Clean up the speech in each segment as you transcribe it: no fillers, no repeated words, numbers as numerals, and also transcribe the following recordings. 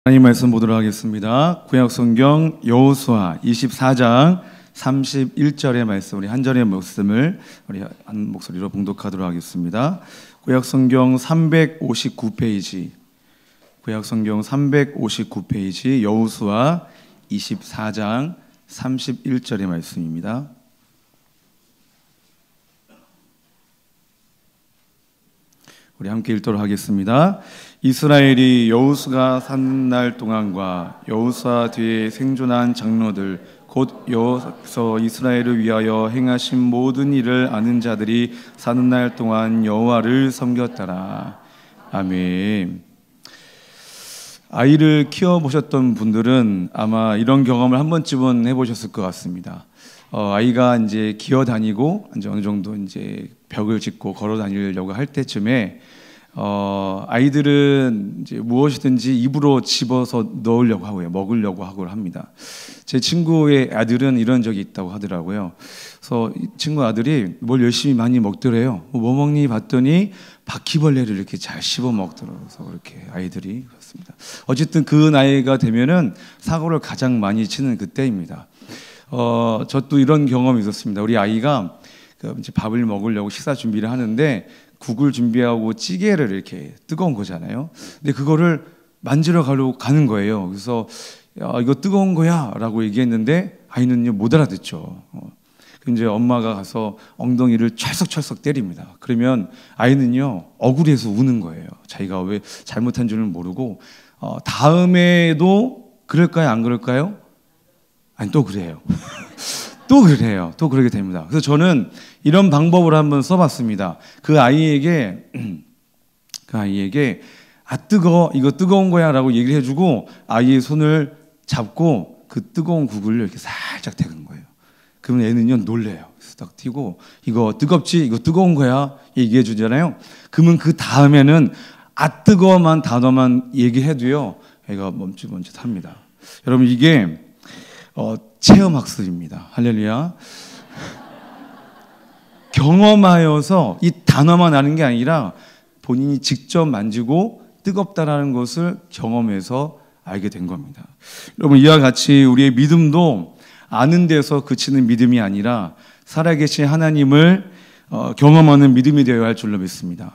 하나님 말씀 보도록 하겠습니다. 구약성경 여호수아 24장 31절의 말씀, 우리 한 절의 말씀을 우리 한 목소리로 봉독하도록 하겠습니다. 구약성경 359페이지, 구약성경 359페이지 여호수아 24장 31절의 말씀입니다. 우리 함께 읽도록 하겠습니다. 이스라엘이 여호수아가 사는 날 동안과 여호수아 뒤에 생존한 장로들 곧 여호와께서 이스라엘을 위하여 행하신 모든 일을 아는 자들이 사는 날 동안 여호와를 섬겼더라. 아멘. 아이를 키워보셨던 분들은 아마 이런 경험을 한 번쯤은 해보셨을 것 같습니다. 아이가 이제 기어다니고 이제 어느 정도 이제 벽을 짚고 걸어 다니려고 할 때쯤에 아이들은 이제 무엇이든지 입으로 집어서 넣으려고 하고요, 먹으려고 하고 합니다. 제 친구의 아들은 이런 적이 있다고 하더라고요. 그래서 이 친구 아들이 뭘 열심히 많이 먹더래요. 뭐 먹니 봤더니 바퀴벌레를 이렇게 잘 씹어 먹더라고요. 그렇게 아이들이 그렇습니다. 어쨌든 그 나이가 되면은 사고를 가장 많이 치는 그때입니다. 저도 이런 경험이 있었습니다. 우리 아이가 이제 밥을 먹으려고 식사 준비를 하는데 국을 준비하고 찌개를 이렇게 뜨거운 거잖아요. 근데 그거를 만지러 가려고 가는 거예요. 그래서 이거 뜨거운 거야 라고 얘기했는데 아이는요 못 알아듣죠. 이제 엄마가 가서 엉덩이를 철썩철썩 때립니다. 그러면 아이는요 억울해서 우는 거예요. 자기가 왜 잘못한 줄은 모르고 다음에도 그럴까요 안 그럴까요? 아니 또 그래요. 또 그래요. 또 그러게 됩니다. 그래서 저는 이런 방법을 한번 써봤습니다. 그 아이에게 아 뜨거, 이거 뜨거운 거야 라고 얘기를 해주고 아이의 손을 잡고 그 뜨거운 국을 이렇게 살짝 대는 거예요. 그러면 애는요 놀래요. 그래서 딱 튀고 이거 뜨겁지? 이거 뜨거운 거야? 얘기해 주잖아요. 그러면 그 다음에는 아 뜨거워만 단어만 얘기해도요 애가 멈칫멈칫합니다. 여러분 이게 체험학습입니다. 할렐루야. 경험하여서 이 단어만 아는 게 아니라 본인이 직접 만지고 뜨겁다라는 것을 경험해서 알게 된 겁니다. 여러분 이와 같이 우리의 믿음도 아는 데서 그치는 믿음이 아니라 살아계신 하나님을 경험하는 믿음이 되어야 할 줄로 믿습니다.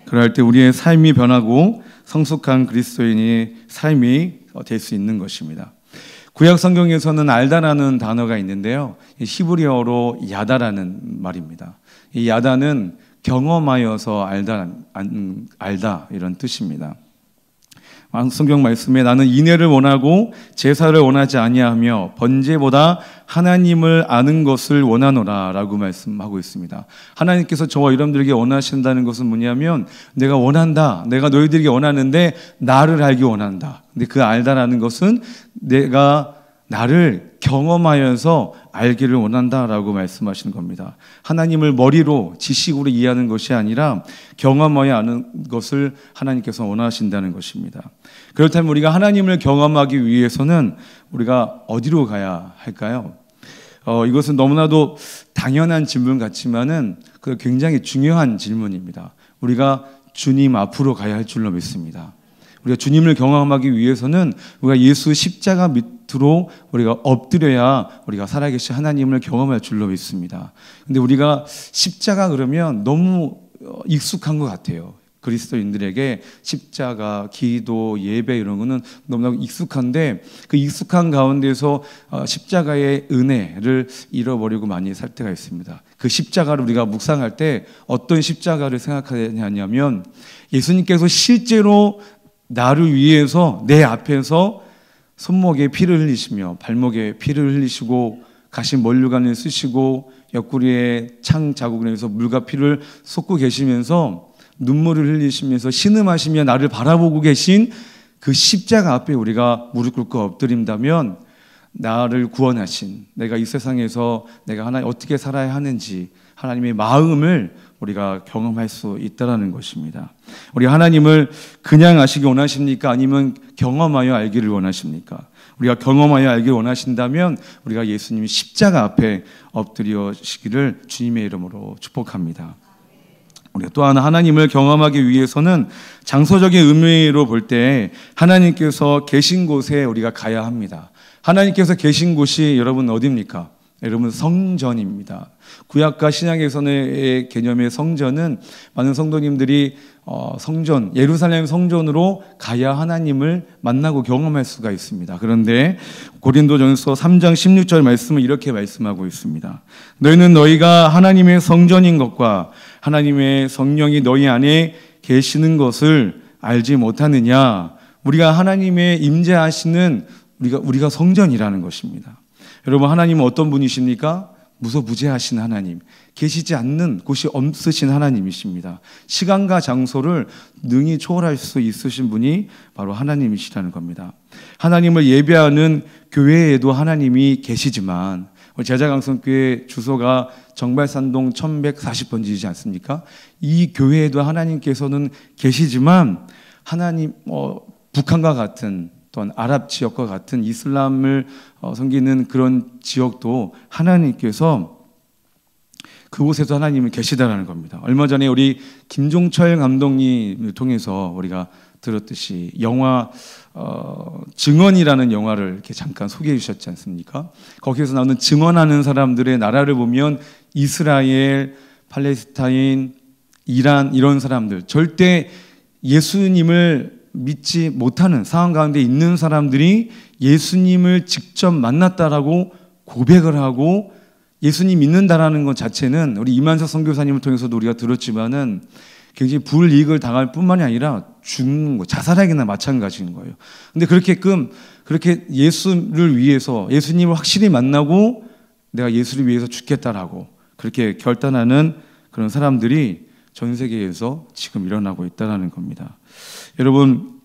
그럴 때 우리의 삶이 변하고 성숙한 그리스도인의 삶이 될 수 있는 것입니다. 구약 성경에서는 알다라는 단어가 있는데요. 히브리어로 야다라는 말입니다. 이 야다는 경험하여서 알다 이런 뜻입니다. 성경 말씀에 나는 인애를 원하고 제사를 원하지 아니하며 번제보다 하나님을 아는 것을 원하노라 라고 말씀하고 있습니다. 하나님께서 저와 여러분들에게 원하신다는 것은 뭐냐면 내가 원한다, 내가 너희들에게 원하는데 나를 알기 원한다. 근데 그 알다라는 것은 내가 나를 경험하여서 알기를 원한다라고 말씀하시는 겁니다. 하나님을 머리로 지식으로 이해하는 것이 아니라 경험하여 아는 것을 하나님께서 원하신다는 것입니다. 그렇다면 우리가 하나님을 경험하기 위해서는 우리가 어디로 가야 할까요? 이것은 너무나도 당연한 질문 같지만은 굉장히 중요한 질문입니다. 우리가 주님 앞으로 가야 할 줄로 믿습니다. 우리가 주님을 경험하기 위해서는 우리가 예수 십자가 밑으로 우리가 엎드려야 우리가 살아계신 하나님을 경험할 줄로 믿습니다. 근데 우리가 십자가 그러면 너무 익숙한 것 같아요. 그리스도인들에게 십자가, 기도, 예배 이런 거는 너무나 익숙한데 그 익숙한 가운데서 십자가의 은혜를 잃어버리고 많이 살 때가 있습니다. 그 십자가를 우리가 묵상할 때 어떤 십자가를 생각하냐면 예수님께서 실제로 나를 위해서 내 앞에서 손목에 피를 흘리시며 발목에 피를 흘리시고 가신 멀류관을 쓰시고 옆구리에 창 자국을 내서 물과 피를 쏟고 계시면서 눈물을 흘리시면서 신음하시며 나를 바라보고 계신 그 십자가 앞에 우리가 무릎 꿇고 엎드린다면 나를 구원하신, 내가 이 세상에서 내가 하나님 어떻게 살아야 하는지 하나님의 마음을 우리가 경험할 수 있다는 것입니다. 우리 하나님을 그냥 아시기 원하십니까? 아니면 경험하여 알기를 원하십니까? 우리가 경험하여 알기를 원하신다면 우리가 예수님이 십자가 앞에 엎드려시기를 주님의 이름으로 축복합니다. 우리가 또 하나님을 경험하기 위해서는 장소적인 의미로 볼 때 하나님께서 계신 곳에 우리가 가야 합니다. 하나님께서 계신 곳이 여러분 어디입니까? 여러분 성전입니다. 구약과 신약에서의 개념의 성전은 많은 성도님들이 성전, 예루살렘 성전으로 가야 하나님을 만나고 경험할 수가 있습니다. 그런데 고린도전서 3장 16절 말씀은 이렇게 말씀하고 있습니다. 너희는 너희가 하나님의 성전인 것과 하나님의 성령이 너희 안에 계시는 것을 알지 못하느냐. 우리가 하나님의 임재하시는 우리가 성전이라는 것입니다. 여러분, 하나님은 어떤 분이십니까? 무소부재하신 하나님, 계시지 않는 곳이 없으신 하나님이십니다. 시간과 장소를 능히 초월할 수 있으신 분이 바로 하나님이시라는 겁니다. 하나님을 예배하는 교회에도 하나님이 계시지만 제자강성교회 주소가 정발산동 1140번지이지 않습니까? 이 교회에도 하나님께서는 계시지만 하나님 북한과 같은 또한 아랍 지역과 같은 이슬람을 섬기는 그런 지역도 하나님께서 그곳에서 하나님이 계시다라는 겁니다. 얼마 전에 우리 김종철 감독님을 통해서 우리가 들었듯이 영화 증언이라는 영화를 이렇게 잠깐 소개해 주셨지 않습니까? 거기에서 나오는 증언하는 사람들의 나라를 보면 이스라엘, 팔레스타인, 이란 이런 사람들, 절대 예수님을 믿지 못하는 상황 가운데 있는 사람들이 예수님을 직접 만났다라고 고백을 하고 예수님 믿는다라는 것 자체는 우리 이만석 선교사님을 통해서도 우리가 들었지만은 굉장히 불이익을 당할 뿐만이 아니라 죽는 거, 자살하기나 마찬가지인 거예요. 근데 그렇게 예수를 위해서 예수님을 확실히 만나고 내가 예수를 위해서 죽겠다라고 그렇게 결단하는 그런 사람들이 전 세계에서 지금 일어나고 있다는 겁니다. 여러분,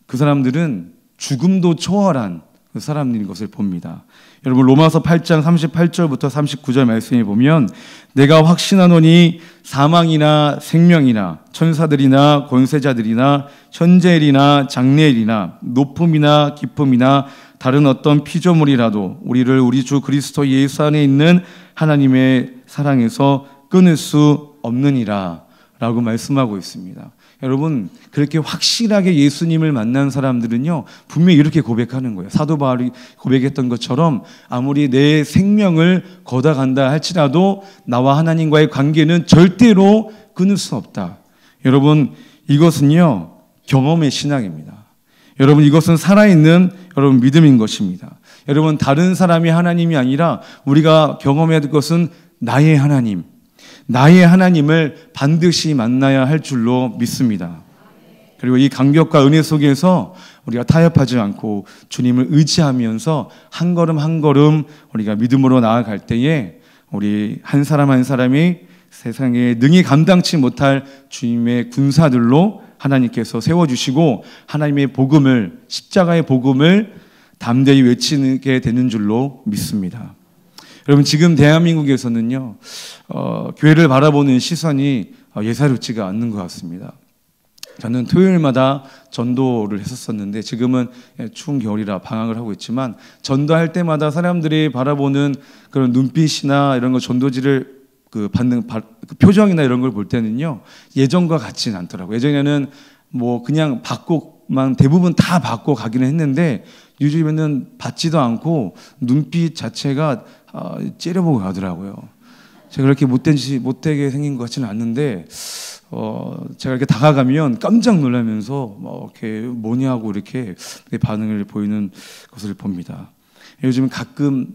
그 사람들은 죽음도 초월한 그 사람들인 것을 봅니다. 여러분, 로마서 8장 38절부터 39절 말씀에 보면 내가 확신하노니 사망이나 생명이나 천사들이나 권세자들이나 현재일이나 장래일이나 높음이나 깊음이나 다른 어떤 피조물이라도 우리를 우리 주 그리스도 예수 안에 있는 하나님의 사랑에서 끊을 수 없느니라 라고 말씀하고 있습니다. 여러분, 그렇게 확실하게 예수님을 만난 사람들은요 분명히 이렇게 고백하는 거예요. 사도 바울이 고백했던 것처럼 아무리 내 생명을 걷어간다 할지라도 나와 하나님과의 관계는 절대로 끊을 수 없다. 여러분, 이것은요 경험의 신앙입니다. 여러분, 이것은 살아있는 여러분 믿음인 것입니다. 여러분, 다른 사람이 하나님이 아니라 우리가 경험해야 될 것은 나의 하나님, 나의 하나님을 반드시 만나야 할 줄로 믿습니다. 그리고 이 감격과 은혜 속에서 우리가 타협하지 않고 주님을 의지하면서 한 걸음 한 걸음 우리가 믿음으로 나아갈 때에 우리 한 사람 한 사람이 세상에 능히 감당치 못할 주님의 군사들로 하나님께서 세워주시고 하나님의 복음을, 십자가의 복음을 담대히 외치게 되는 줄로 믿습니다. 여러분, 지금 대한민국에서는요 교회를 바라보는 시선이 예사롭지가 않는 것 같습니다. 저는 토요일마다 전도를 했었었는데 지금은 추운 겨울이라 방학을 하고 있지만 전도할 때마다 사람들이 바라보는 그런 눈빛이나 이런 거 전도지를 받는 표정이나 이런 걸 볼 때는요 예전과 같지는 않더라고요. 예전에는 뭐 그냥 받고만 대부분 다 받고 가기는 했는데 요즘에는 받지도 않고 눈빛 자체가 째려보고 가더라고요. 제가 그렇게 못되게 생긴 것 같지는 않는데 제가 이렇게 다가가면 깜짝 놀라면서 이렇게 뭐냐고 이렇게 반응을 보이는 것을 봅니다. 요즘 가끔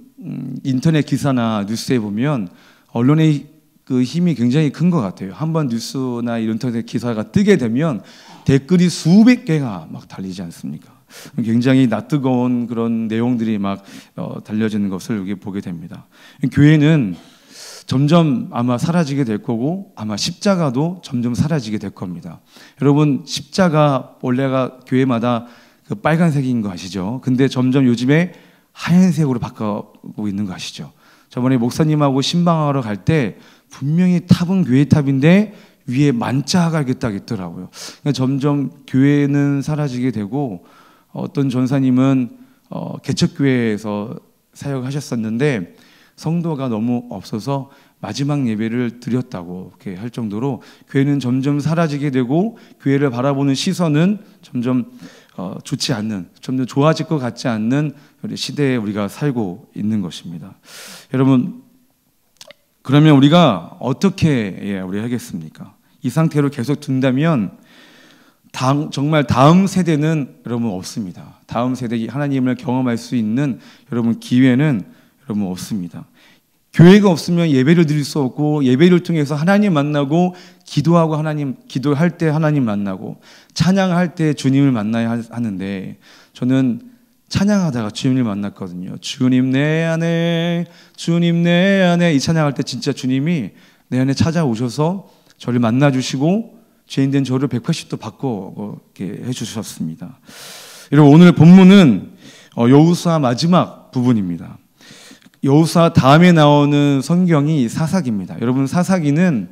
인터넷 기사나 뉴스에 보면 언론의 그 힘이 굉장히 큰 것 같아요. 한번 뉴스나 인터넷 기사가 뜨게 되면 댓글이 수백 개가 막 달리지 않습니까? 굉장히 낯뜨거운 그런 내용들이 막 달려지는 것을 여기 보게 됩니다. 교회는 점점 아마 사라지게 될 거고 아마 십자가도 점점 사라지게 될 겁니다. 여러분, 십자가 원래가 교회마다 그 빨간색인 거 아시죠? 근데 점점 요즘에 하얀색으로 바뀌고 있는 거 아시죠? 저번에 목사님하고 신방하러 갈 때 분명히 탑은 교회 탑인데 위에 만자가 이렇게 딱 있더라고요. 그러니까 점점 교회는 사라지게 되고 어떤 전사님은 개척교회에서 사역하셨었는데 성도가 너무 없어서 마지막 예배를 드렸다고 이렇게 할 정도로 교회는 점점 사라지게 되고 교회를 바라보는 시선은 점점 좋지 않는, 점점 좋아질 것 같지 않는 시대에 우리가 살고 있는 것입니다. 여러분, 그러면 우리가 어떻게 우리 하겠습니까? 이 상태로 계속 둔다면 정말 다음 세대는 여러분 없습니다. 다음 세대 하나님을 경험할 수 있는 여러분 기회는 여러분 없습니다. 교회가 없으면 예배를 드릴 수 없고, 예배를 통해서 하나님 만나고, 기도할 때 하나님 만나고, 찬양할 때 주님을 만나야 하는데, 저는 찬양하다가 주님을 만났거든요. 주님 내 안에, 주님 내 안에, 이 찬양할 때 진짜 주님이 내 안에 찾아오셔서 저를 만나주시고 죄인된 저를 180도 바꿔 해주셨습니다. 여러분, 오늘 본문은 여호수아 마지막 부분입니다. 여호수아 다음에 나오는 성경이 사사기입니다. 여러분, 사사기는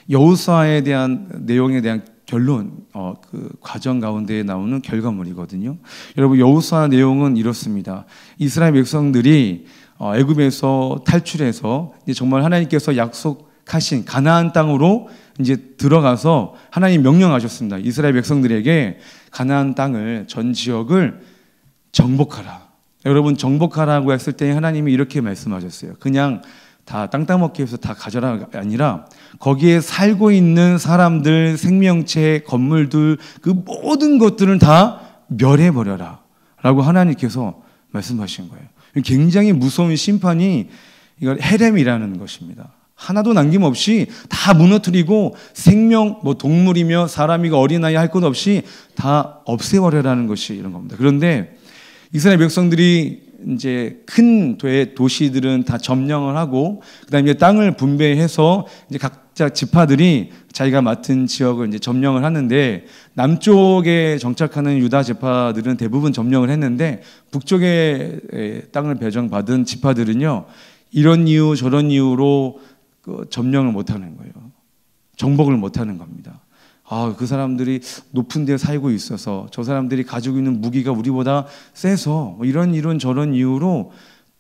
여호수아에 대한 내용에 대한 결론, 그 과정 가운데 나오는 결과물이거든요. 여러분, 여호수아 내용은 이렇습니다. 이스라엘 백성들이 애굽에서 탈출해서 이제 정말 하나님께서 약속하신 가나안 땅으로 이제 들어가서 하나님 명령하셨습니다. 이스라엘 백성들에게 가나안 땅을, 전 지역을 정복하라. 여러분, 정복하라고 했을 때 하나님이 이렇게 말씀하셨어요. 그냥 다 땅 따먹기 위해서 다 가져라가 아니라 거기에 살고 있는 사람들, 생명체, 건물들, 그 모든 것들은 다 멸해버려라 라고 하나님께서 말씀하신 거예요. 굉장히 무서운 심판이 이걸 헤렘이라는 것입니다. 하나도 남김없이 다 무너뜨리고 생명, 동물이며 사람이고 어린아이 할 것 없이 다 없애버려라는 것이 이런 겁니다. 그런데 이스라엘 백성들이 이제 큰 도시들은 다 점령을 하고, 그다음에 땅을 분배해서 이제 각자 지파들이 자기가 맡은 지역을 이제 점령을 하는데, 남쪽에 정착하는 유다 지파들은 대부분 점령을 했는데, 북쪽에 땅을 배정받은 지파들은요, 이런 이유 저런 이유로 점령을 못하는 거예요. 정복을 못하는 겁니다. 그 사람들이 높은 데 살고 있어서, 저 사람들이 가지고 있는 무기가 우리보다 세서, 이런 저런 이유로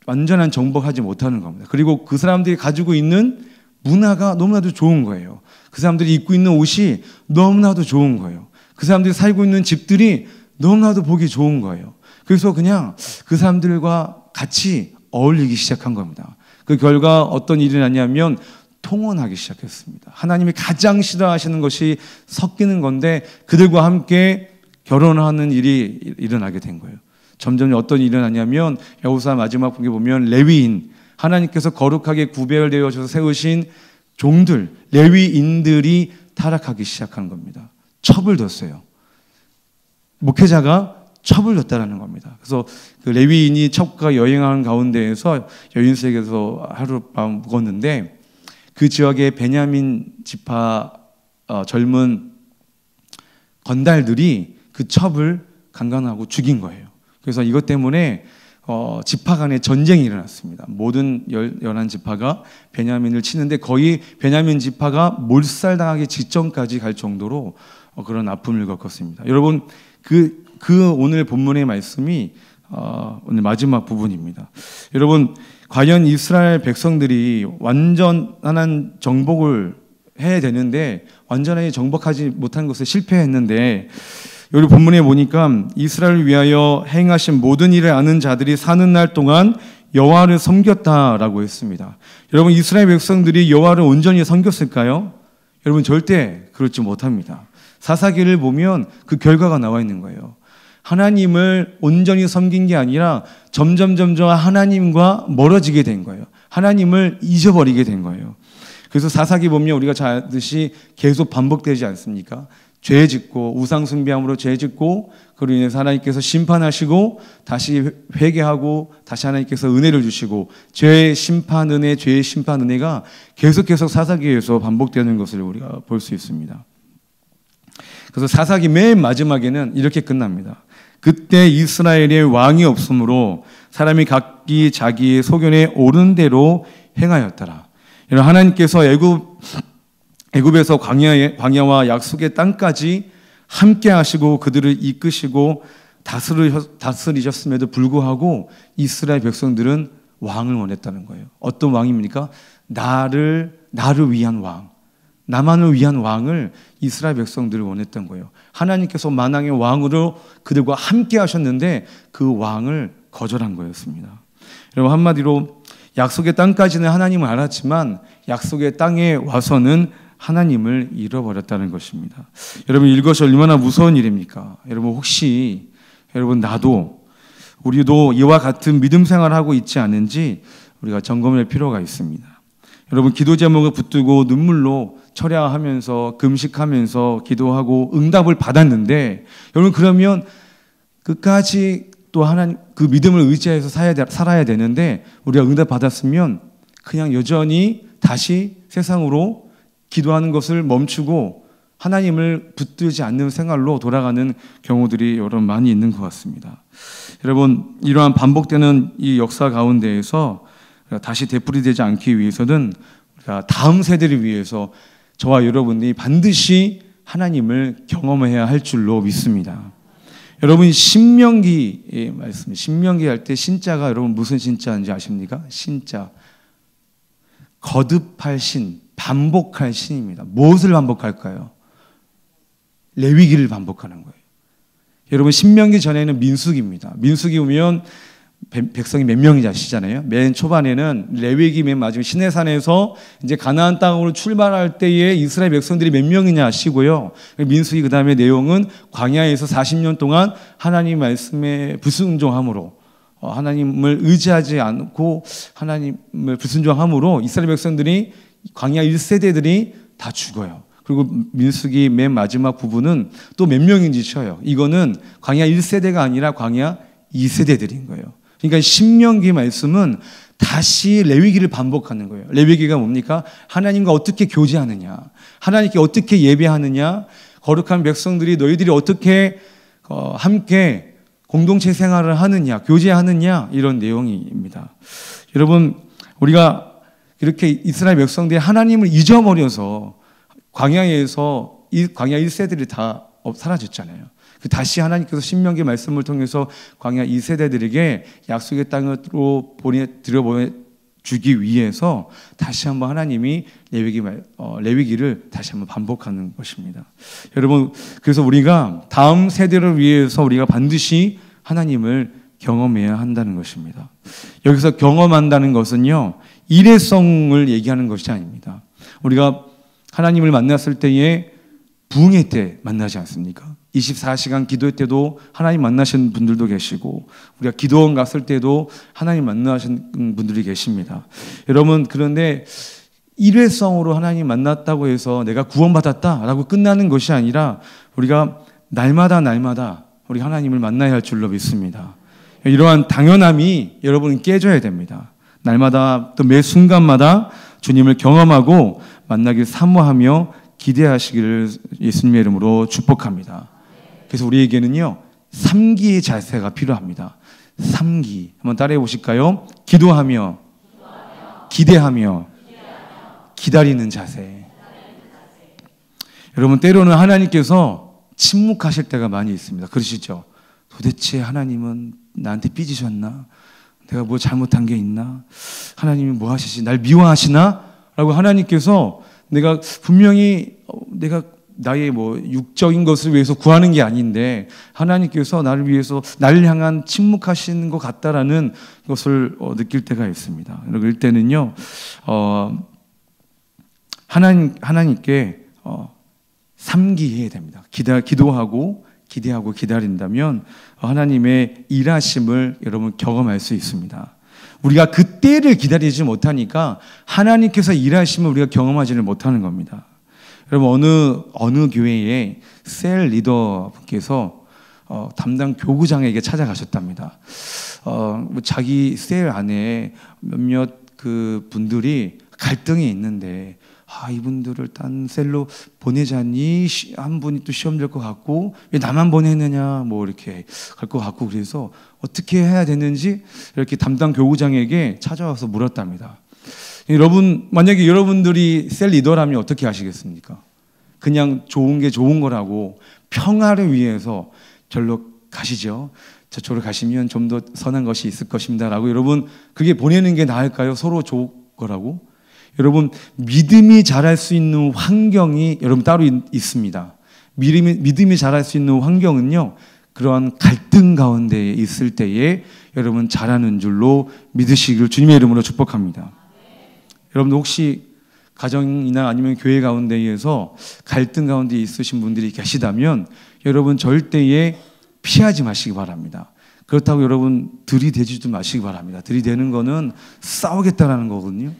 완전한 정복하지 못하는 겁니다. 그리고 그 사람들이 가지고 있는 문화가 너무나도 좋은 거예요. 그 사람들이 입고 있는 옷이 너무나도 좋은 거예요. 그 사람들이 살고 있는 집들이 너무나도 보기 좋은 거예요. 그래서 그냥 그 사람들과 같이 어울리기 시작한 겁니다. 그 결과 어떤 일이 났냐면 통혼하기 시작했습니다. 하나님이 가장 싫어하시는 것이 섞이는 건데, 그들과 함께 결혼하는 일이 일어나게 된 거예요. 점점 어떤 일이 일어나냐면, 여호수아 마지막 분에 보면 레위인, 하나님께서 거룩하게 구별되어서 세우신 종들, 레위인들이 타락하기 시작한 겁니다. 첩을 뒀어요. 목회자가 첩을 뒀다는 겁니다. 그래서 그 레위인이 첩과 여행하는 가운데에서 여인색에서 하룻밤 묵었는데, 그 지역의 베냐민 지파 젊은 건달들이 그 첩을 강간하고 죽인 거예요. 그래서 이것 때문에 지파 간에 전쟁이 일어났습니다. 모든 11지파가 베냐민을 치는데, 거의 베냐민 지파가 몰살당하기 직전까지 갈 정도로 그런 아픔을 겪었습니다. 여러분, 그 오늘 본문의 말씀이 오늘 마지막 부분입니다. 여러분, 과연 이스라엘 백성들이 완전한 정복을 해야 되는데 완전하게 정복하지 못한 것에 실패했는데, 여기 본문에 보니까 이스라엘을 위하여 행하신 모든 일을 아는 자들이 사는 날 동안 여호와를 섬겼다라고 했습니다. 여러분, 이스라엘 백성들이 여호와를 온전히 섬겼을까요? 여러분, 절대 그렇지 못합니다. 사사기를 보면 그 결과가 나와 있는 거예요. 하나님을 온전히 섬긴 게 아니라 점점 하나님과 멀어지게 된 거예요. 하나님을 잊어버리게 된 거예요. 그래서 사사기 보면 우리가 잘 아듯이 계속 반복되지 않습니까? 죄 짓고 우상 숭배함으로 죄 짓고, 그로 인해서 하나님께서 심판하시고 다시 회개하고 다시 하나님께서 은혜를 주시고, 죄의 심판 은혜가 계속 사사기에서 반복되는 것을 우리가 볼 수 있습니다. 그래서 사사기 맨 마지막에는 이렇게 끝납니다. 그때 이스라엘에 왕이 없으므로 사람이 각기 자기의 소견에 옳은 대로 행하였더라. 하나님께서 애굽에서 광야와 약속의 땅까지 함께 하시고 그들을 이끄시고 다스리셨음에도 불구하고 이스라엘 백성들은 왕을 원했다는 거예요. 어떤 왕입니까? 나를 위한 왕, 나만을 위한 왕을 이스라엘 백성들을 원했던 거예요. 하나님께서 만왕의 왕으로 그들과 함께 하셨는데 그 왕을 거절한 거였습니다. 여러분, 한마디로 약속의 땅까지는 하나님을 알았지만 약속의 땅에 와서는 하나님을 잃어버렸다는 것입니다. 여러분, 이것이 얼마나 무서운 일입니까? 여러분, 혹시 우리도 이와 같은 믿음 생활을 하고 있지 않은지 우리가 점검할 필요가 있습니다. 여러분, 기도 제목을 붙들고 눈물로 철야하면서 금식하면서 기도하고 응답을 받았는데, 여러분, 그러면 끝까지 또 하나님 그 믿음을 의지해서 살아야 되는데, 우리가 응답 받았으면 그냥 여전히 다시 세상으로 기도하는 것을 멈추고 하나님을 붙들지 않는 생활로 돌아가는 경우들이 여러분 많이 있는 것 같습니다. 여러분, 이러한 반복되는 이 역사 가운데에서 다시 되풀이되지 않기 위해서는 우리가 다음 세대를 위해서 저와 여러분이 반드시 하나님을 경험해야 할 줄로 믿습니다. 여러분, 신명기의 말씀, 신명기 할 때 신자가 여러분 무슨 신자인지 아십니까? 신자, 거듭할 신, 반복할 신입니다. 무엇을 반복할까요? 레위기를 반복하는 거예요. 여러분, 신명기 전에는 민수기입니다. 민수기 오면 백성이 몇 명인지 아시잖아요. 맨 초반에는 레위기 맨 마지막 시내산에서 이제 가나안 땅으로 출발할 때에 이스라엘 백성들이 몇 명이냐 아시고요. 민수기 그 다음에 내용은 광야에서 40년 동안 하나님 말씀에 불순종함으로, 하나님을 의지하지 않고 하나님을 불순종함으로 이스라엘 백성들이 광야 1세대들이 다 죽어요. 그리고 민수기 맨 마지막 부분은 또 몇 명인지 쳐요. 이거는 광야 1세대가 아니라 광야 2세대들인 거예요. 그러니까 신명기 말씀은 다시 레위기를 반복하는 거예요. 레위기가 뭡니까? 하나님과 어떻게 교제하느냐, 하나님께 어떻게 예배하느냐, 거룩한 백성들이 너희들이 어떻게 함께 공동체 생활을 하느냐, 교제하느냐, 이런 내용입니다. 여러분, 우리가 이렇게 이스라엘 백성들이 하나님을 잊어버려서 광야에서 광야 1세들이 다 사라졌잖아요. 다시 하나님께서 신명기 말씀을 통해서 광야 2세대들에게 약속의 땅으로 들여보내주기 위해서 다시 한번 하나님이 레위기를 다시 한번 반복하는 것입니다. 여러분, 그래서 우리가 다음 세대를 위해서 우리가 반드시 하나님을 경험해야 한다는 것입니다. 여기서 경험한다는 것은요, 일회성을 얘기하는 것이 아닙니다. 우리가 하나님을 만났을 때에 부흥회 때 만나지 않습니까? 24시간 기도회 때도 하나님 만나신 분들도 계시고, 우리가 기도원 갔을 때도 하나님 만나신 분들이 계십니다. 여러분, 그런데 일회성으로 하나님 만났다고 해서 내가 구원받았다라고 끝나는 것이 아니라 우리가 날마다 우리 하나님을 만나야 할 줄로 믿습니다. 이러한 당연함이 여러분은 깨져야 됩니다. 날마다 또 매 순간마다 주님을 경험하고 만나길 사모하며 기대하시기를 예수님의 이름으로 축복합니다. 그래서 우리에게는요, 3기의 자세가 필요합니다. 3기. 한번 따라해 보실까요? 기도하며, 기대하며, 기다리는 자세. 여러분, 때로는 하나님께서 침묵하실 때가 많이 있습니다. 그러시죠? 도대체 하나님은 나한테 삐지셨나? 내가 뭐 잘못한 게 있나? 하나님이 뭐 하시지? 날 미워하시나? 라고 하나님께서 내가 분명히 내가 나의 뭐 육적인 것을 위해서 구하는 게 아닌데 하나님께서 나를 위해서 나를 향한 침묵하시는 것 같다라는 것을 느낄 때가 있습니다. 그럴 때는요, 하나님께 3기해야 됩니다. 기도하고 기대하고 기다린다면 하나님의 일하심을 여러분 경험할 수 있습니다. 우리가 그때를 기다리지 못하니까 하나님께서 일하심을 우리가 경험하지를 못하는 겁니다. 여러분, 어느 교회에 셀 리더분께서 담당 교구장에게 찾아가셨답니다. 자기 셀 안에 몇몇 그 분들이 갈등이 있는데, 이분들을 딴 셀로 보내자니 한 분이 또 시험 될 것 같고 왜 나만 보내느냐 뭐 이렇게 갈 것 같고, 그래서 어떻게 해야 되는지 이렇게 담당 교구장에게 찾아와서 물었답니다. 여러분, 만약에 여러분들이 셀 리더라면 어떻게 하시겠습니까? 그냥 좋은 게 좋은 거라고 평화를 위해서 절로 가시죠. 저쪽으로 가시면 좀 더 선한 것이 있을 것입니다 라고 여러분 그게 보내는 게 나을까요? 서로 좋을 거라고? 여러분 믿음이 자랄 수 있는 환경이 여러분 따로 있습니다. 믿음이 자랄 수 있는 환경은요, 그러한 갈등 가운데 있을 때에 여러분 자라는 줄로 믿으시기를 주님의 이름으로 축복합니다. 여러분 혹시 가정이나 아니면 교회 가운데에서 갈등 가운데 있으신 분들이 계시다면 여러분 절대에 피하지 마시기 바랍니다. 그렇다고 여러분 들이대지도 마시기 바랍니다. 들이대는 거는 싸우겠다라는 거거든요.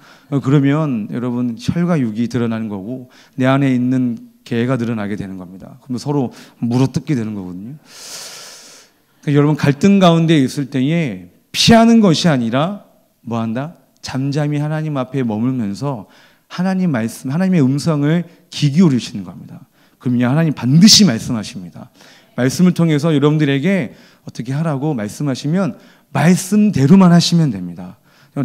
그러면 여러분 혈과 육이 드러나는 거고 내 안에 있는 개가 드러나게 되는 겁니다. 그러면 서로 물어뜯게 되는 거거든요. 그러니까 여러분 갈등 가운데 있을 때에 피하는 것이 아니라 뭐 한다? 잠잠히 하나님 앞에 머물면서 하나님 말씀, 하나님의 음성을 귀 기울이시는 겁니다. 그러면 하나님 반드시 말씀하십니다. 말씀을 통해서 여러분들에게 어떻게 하라고 말씀하시면 말씀대로만 하시면 됩니다.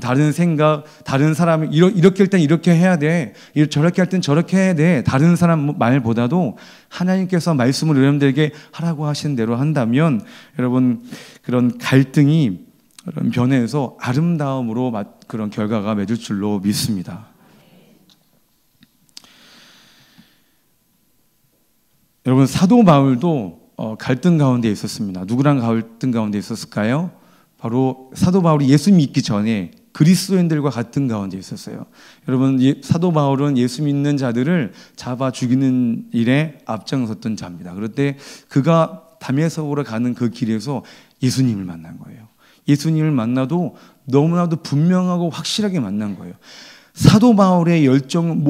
다른 생각, 다른 사람이 이렇게 할 땐 이렇게 해야 돼, 저렇게 할 땐 저렇게 해야 돼, 다른 사람 말보다도 하나님께서 말씀을 여러분들에게 하라고 하신 대로 한다면 여러분 그런 갈등이 변해서 아름다움으로 그런 결과가 맺을 줄로 믿습니다. 여러분 사도 바울도 갈등 가운데 있었습니다. 누구랑 갈등 가운데 있었을까요? 바로 사도 바울이 예수 믿기 전에 그리스도인들과 갈등 가운데 있었어요. 여러분 사도 바울은 예수 믿는 자들을 잡아 죽이는 일에 앞장섰던 자입니다. 그럴 때 그가 다메섹으로 가는 그 길에서 예수님을 만난 거예요. 예수님을 만나도 너무나도 분명하고 확실하게 만난 거예요. 사도 바울의 열정,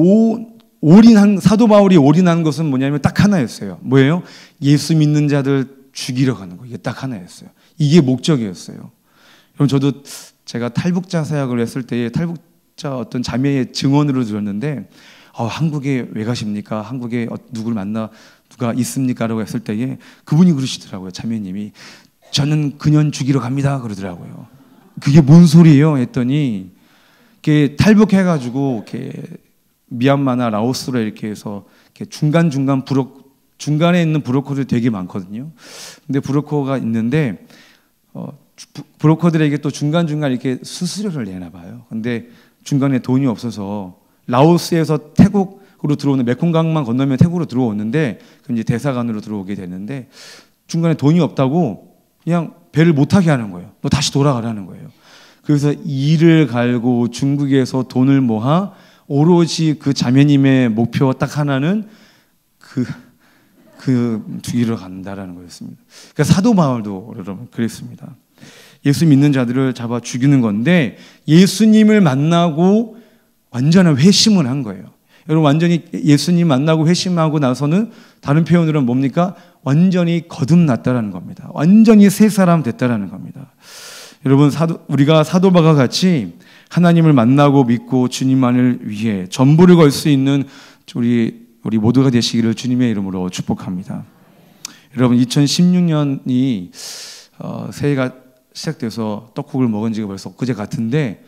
사도 바울이 올인한 것은 뭐냐면 딱 하나였어요. 뭐예요? 예수 믿는 자들 죽이러 가는 거. 이게 딱 하나였어요. 이게 목적이었어요. 그럼 저도 제가 탈북자 사역을 했을 때 탈북자 어떤 자매의 증언으로 들었는데 한국에 왜 가십니까? 한국에 누구를 만나 누가 있습니까? 라고 했을 때에 그분이 그러시더라고요. 자매님이 저는 그년 죽이러 갑니다 그러더라고요. 그게 뭔 소리예요? 했더니 이렇게 탈북해가지고 이렇게 미얀마나 라오스로 이렇게 해서 이렇게 중간에 있는 브로커들이 되게 많거든요. 근데 브로커가 있는데 브로커들에게 또 중간중간 이렇게 수수료를 내나 봐요. 근데 중간에 돈이 없어서 라오스에서 태국으로 들어오는 메콩강만 건너면 태국으로 들어오는데 그럼 이제 대사관으로 들어오게 되는데 중간에 돈이 없다고 그냥 배를 못 타게 하는 거예요. 너 다시 돌아가라는 거예요. 그래서 이를 갈고 중국에서 돈을 모아 오로지 그 자매님의 목표 딱 하나는 죽이러 간다라는 거였습니다. 그러니까 사도 바울도 여러분 그랬습니다. 예수 믿는 자들을 잡아 죽이는 건데 예수님을 만나고 완전한 회심을 한 거예요. 여러분 완전히 예수님 만나고 회심하고 나서는 다른 표현으로는 뭡니까? 완전히 거듭났다라는 겁니다. 완전히 새 사람 됐다라는 겁니다. 여러분 우리가 사도 바울과 같이 하나님을 만나고 믿고 주님만을 위해 전부를 걸 수 있는 우리 모두가 되시기를 주님의 이름으로 축복합니다. 여러분 2016년이 새해가 시작돼서 떡국을 먹은 지가 벌써 엊그제 같은데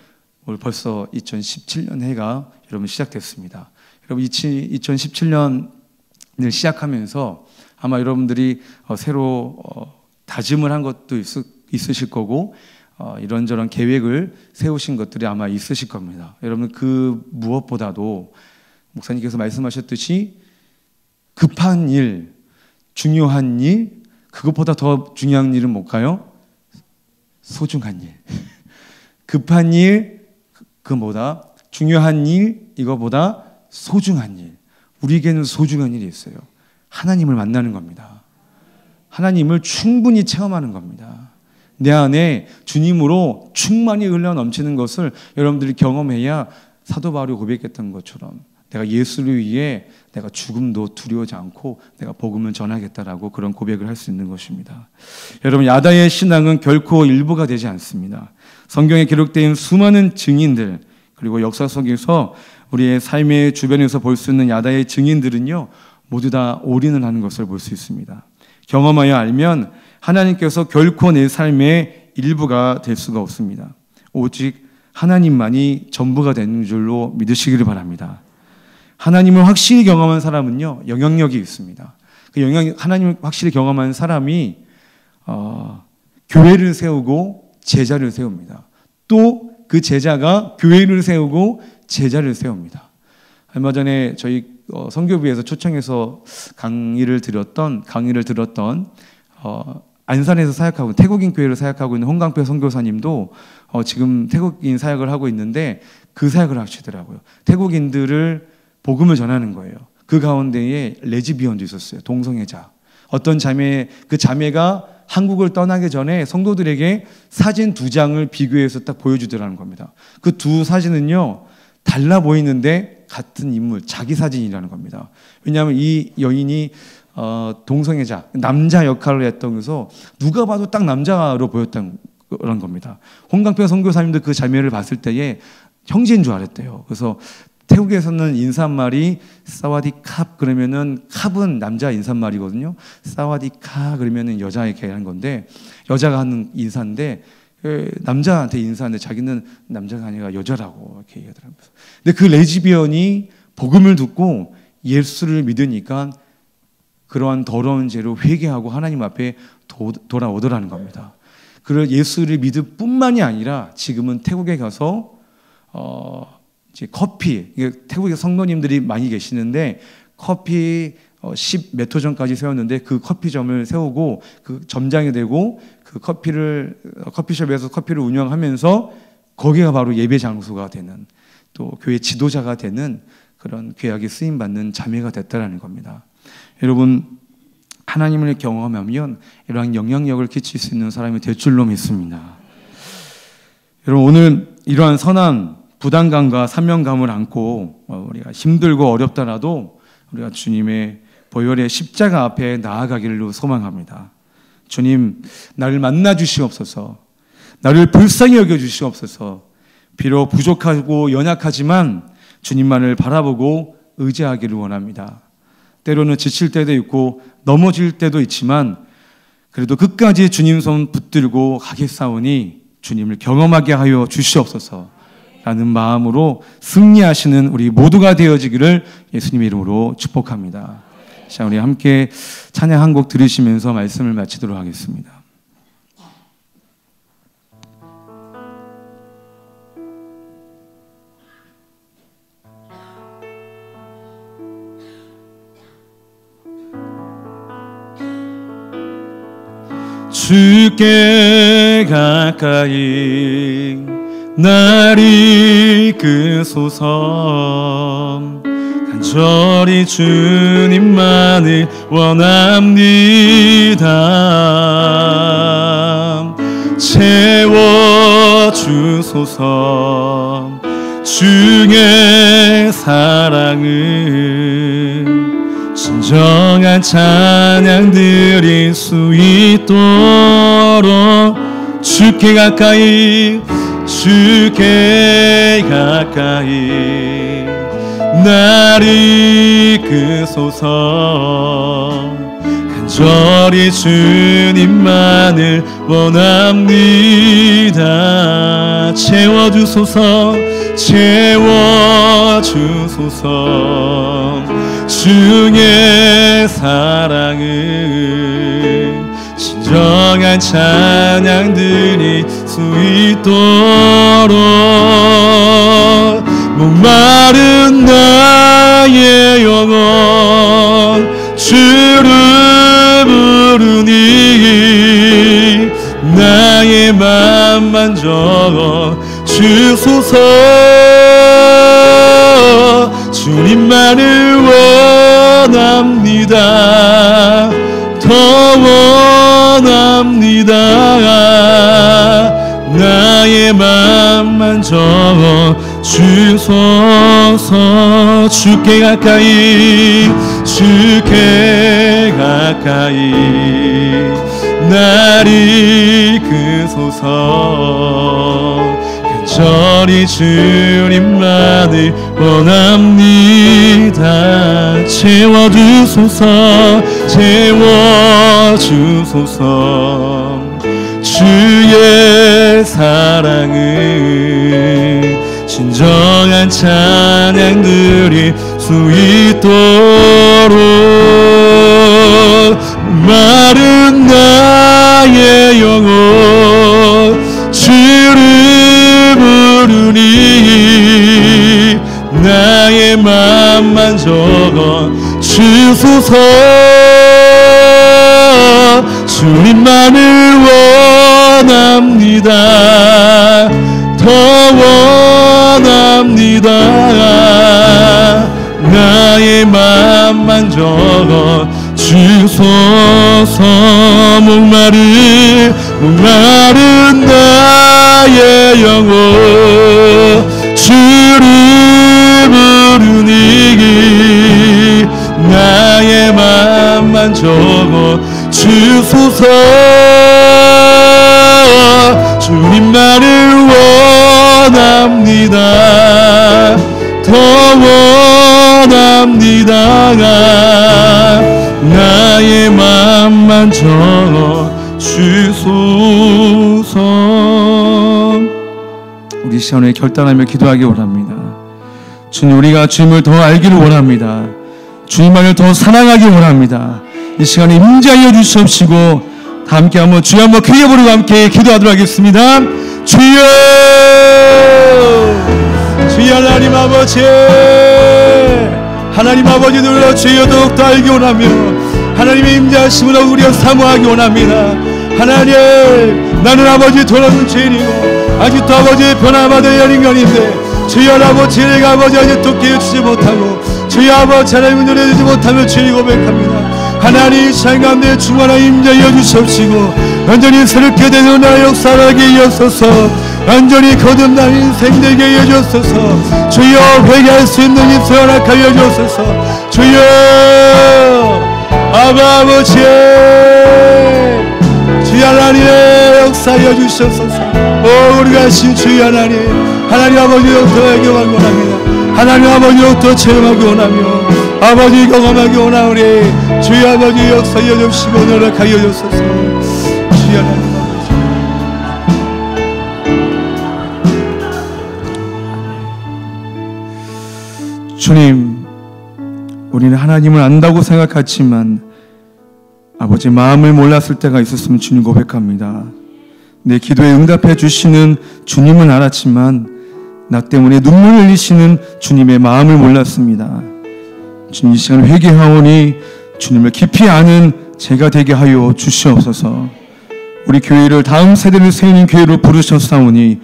오늘 벌써 2017년 해가 여러분 시작됐습니다. 여러분 2017년을 시작하면서 아마 여러분들이 새로 다짐을 한 것도 있으실 거고 이런저런 계획을 세우신 것들이 아마 있으실 겁니다. 여러분 그 무엇보다도 목사님께서 말씀하셨듯이 급한 일, 중요한 일, 그것보다 더 중요한 일은 뭘까요? 소중한 일. 급한 일, 그보다 중요한 일, 이거보다 소중한 일. 우리에게는 소중한 일이 있어요. 하나님을 만나는 겁니다. 하나님을 충분히 체험하는 겁니다. 내 안에 주님으로 충만히 흘러 넘치는 것을 여러분들이 경험해야 사도 바울이 고백했던 것처럼 내가 예수를 위해 내가 죽음도 두려워하지 않고 내가 복음을 전하겠다라고 그런 고백을 할 수 있는 것입니다. 여러분 야다의 신앙은 결코 일부가 되지 않습니다. 성경에 기록된 수많은 증인들 그리고 역사 속에서 우리의 삶의 주변에서 볼 수 있는 야다의 증인들은요 모두 다 올인을 하는 것을 볼 수 있습니다. 경험하여 알면 하나님께서 결코 내 삶의 일부가 될 수가 없습니다. 오직 하나님만이 전부가 되는 줄로 믿으시기를 바랍니다. 하나님을 확실히 경험한 사람은요 영향력이 있습니다. 하나님을 확실히 경험한 사람이 교회를 세우고 제자를 세웁니다. 또 그 제자가 교회를 세우고 제자를 세웁니다. 얼마 전에 저희 선교부에서 초청해서 강의를 들었던 안산에서 사역하고 태국인 교회를 사역하고 있는 홍강표 선교사님도 지금 태국인 사역을 하고 있는데 그 사역을 하시더라고요. 태국인들을 복음을 전하는 거예요. 그 가운데에 레즈비언도 있었어요. 동성애자. 어떤 그 자매가 한국을 떠나기 전에 성도들에게 사진 2장을 비교해서 딱 보여주더라는 겁니다. 그 두 사진은요, 달라 보이는데 같은 인물, 자기 사진이라는 겁니다. 왜냐하면 이 여인이 동성애자, 남자 역할을 했던 것서 누가 봐도 딱 남자로 보였던 그런 겁니다. 홍강표 선교사님도 그 자매를 봤을 때에 형제인 줄 알았대요. 그래서 태국에서는 인사말이 사와디캅 그러면은 캅은 남자 인사말이거든요. 사와디카 그러면은 여자에게 하는 건데 여자가 하는 인사인데 남자한테 인사하는데 자기는 남자가 아니라 여자라고 이렇게 얘기하더라고요. 근데 그 레즈비언이 복음을 듣고 예수를 믿으니까 그러한 더러운 죄로 회개하고 하나님 앞에 돌아오더라는 겁니다. 그리고 예수를 믿을 뿐만이 아니라 지금은 태국에 가서 이제 커피, 태국에 성도님들이 많이 계시는데 커피 10몇 호 전까지 세웠는데 그 커피점을 세우고 그 점장이 되고 그 커피숍에서 커피를 운영하면서 거기가 바로 예배 장소가 되는 또 교회 지도자가 되는 그런 귀하게 쓰임 받는 자매가 됐다라는 겁니다. 여러분, 하나님을 경험하면 이러한 영향력을 끼칠 수 있는 사람이 될 줄로 믿습니다. 여러분, 오늘 이러한 선한 부담감과 사명감을 안고 우리가 힘들고 어렵더라도 우리가 주님의 보혈의 십자가 앞에 나아가기를 소망합니다. 주님, 나를 만나 주시옵소서. 나를 불쌍히 여겨 주시옵소서. 비록 부족하고 연약하지만 주님만을 바라보고 의지하기를 원합니다. 때로는 지칠 때도 있고 넘어질 때도 있지만 그래도 끝까지 주님 손 붙들고 가겠사오니 주님을 경험하게 하여 주시옵소서 라는 마음으로 승리하시는 우리 모두가 되어지기를 예수님의 이름으로 축복합니다. 자, 우리 함께 찬양 한 곡 들으시면서 말씀을 마치도록 하겠습니다. 주께 가까이 날 이끄소서. 간절히 주님만을 원합니다. 채워주소서. 주의 사랑을 진정한 찬양 드릴 수 있도록 주께 가까이 날 이끄소서. 간절히 주님만을 원합니다. 채워주소서. 주의 사랑을 진정한 찬양 드릴 수 있도록 목마른 나의 영혼 주를 부르니 나의 맘만 적어 주소서. 주님만을 원합니다. 더 원합니다. 나의 맘만 적어 주소서. 주께 가까이 날 이끄소서. 간절히 주님만을 원합니다. 채워주소서. 주의 사랑을 진정한 찬양 드릴 수 있도록 마른 나의 영혼 주소서. 주님만을 원합니다. 더 원합니다. 나의 맘만 적어 주소서. 목마른 나의 영혼 주를 부르니 나의 맘만 적어 주소서. 주님만을 원합니다. 더 원합니다. 나의 맘만 적어 주소서. 우리 시간에 결단하며 기도하기 원합니다. 주님, 우리가 주님을 더 알기를 원합니다. 주님만을 더 사랑하기 원합니다. 이 시간에 임재하여 주시옵시고, 다 함께 한번 주여 한번 크게 부르고 함께 기도하도록 하겠습니다. 주여, 주여. 하나님 아버지, 하나님 아버지들로 주여 더욱더 알기 원하며 하나님의 임재하심으로 우리가 사모하기 원합니다. 하나님, 나는 아버지 돌아온 죄인이고 아직도 아버지 변화받아야 할 인간인데 주여 아버지, 내가 아버지 아직도 깨우치지 못하고 주여 아버지 하나님을 노래하지 못하며 죄를 고백합니다. 하나님, 시간 가운데 충만한 임재하여 주시옵시고 완전히 새롭게 되는 나의 역사하게 이어서서 완전히 거듭난 인생 되게 하여 주옵소서. 주여, 회개할 수 있는 입술 허락하여 주옵소서. 주여, 아버지, 주여 하나님의 역사하여 주시옵소서. 오, 우리가 하신 주여 하나님, 하나님 아버지로 더 애교하기 원합니다. 하나님 아버지로 더 체험하기 원하며 아버지 경험하기 원하오니 주여 아버지 역사하여 주시고 허락하여 주옵소서. 주여 하나님 아버지, 주님, 우리는 하나님을 안다고 생각하지만 아버지 마음을 몰랐을 때가 있었으면 주님 고백합니다. 내 기도에 응답해 주시는 주님은 알았지만 나 때문에 눈물을 흘리시는 주님의 마음을 몰랐습니다. 주님, 이 시간 회개하오니 주님을 깊이 아는 제가 되게 하여 주시옵소서. 우리 교회를 다음 세대를 세우는 교회로 부르셨사오니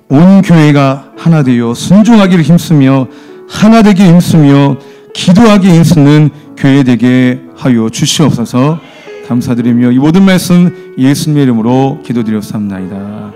온 교회가 하나 되어 순종하기를 힘쓰며 하나 되기 힘쓰며 기도하기 힘쓰는 교회 되게 하여 주시옵소서. 감사드리며 이 모든 말씀 예수님의 이름으로 기도드렸사옵나이다.